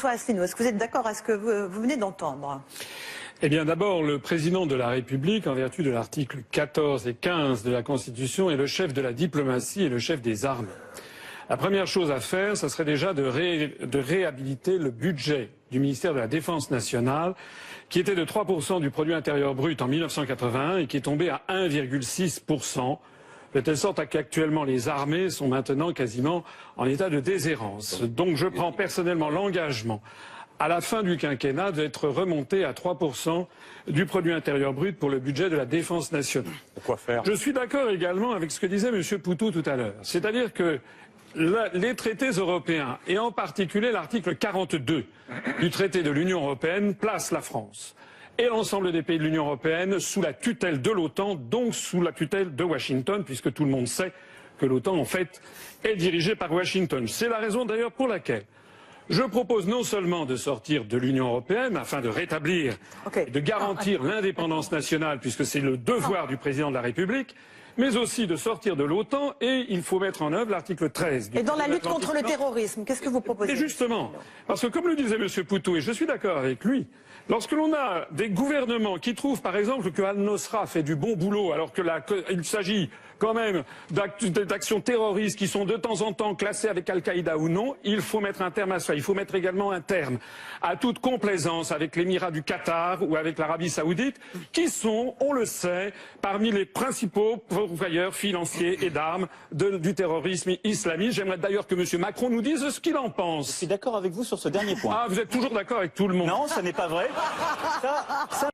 François Asselineau, est-ce que vous êtes d'accord avec ce que vous venez d'entendre? Eh bien, d'abord, le président de la République, en vertu de l'article 14 et 15 de la Constitution, est le chef de la diplomatie et le chef des armées. La première chose à faire, ce serait déjà de réhabiliter le budget du ministère de la Défense nationale, qui était de 3% du produit intérieur brut en 1981 et qui est tombé à 1,6%, de telle sorte qu'actuellement les armées sont maintenant quasiment en état de déshérence. Donc je prends personnellement l'engagement, à la fin du quinquennat, d'être remonté à 3% du produit intérieur brut pour le budget de la Défense nationale. Pourquoi faire? Je suis d'accord également avec ce que disait M. Poutou tout à l'heure. C'est-à-dire que les traités européens, et en particulier l'article 42 du traité de l'Union européenne, place la France et l'ensemble des pays de l'Union européenne sous la tutelle de l'OTAN, donc sous la tutelle de Washington, puisque tout le monde sait que l'OTAN, en fait, est dirigée par Washington. C'est la raison d'ailleurs pour laquelle je propose non seulement de sortir de l'Union européenne afin de rétablir et de garantir l'indépendance nationale, puisque c'est le devoir du président de la République, mais aussi de sortir de l'OTAN, et il faut mettre en œuvre l'article 13. Et dans la lutte contre le terrorisme, qu'est-ce que vous proposez? Et justement, parce que comme le disait M. Poutou, et je suis d'accord avec lui, lorsque l'on a des gouvernements qui trouvent par exemple que Al-Nosra fait du bon boulot, alors qu'il s'agit quand même d'actions terroristes qui sont de temps en temps classées avec Al-Qaïda ou non, il faut mettre un terme à ça. Il faut mettre également un terme à toute complaisance avec l'Émirat du Qatar ou avec l'Arabie Saoudite, qui sont, on le sait, parmi les principaux pourvoyeurs financiers et d'armes du terrorisme islamiste. J'aimerais d'ailleurs que M. Macron nous dise ce qu'il en pense. Je suis d'accord avec vous sur ce dernier point. Ah, vous êtes toujours d'accord avec tout le monde? Non, ça n'est pas vrai. Ça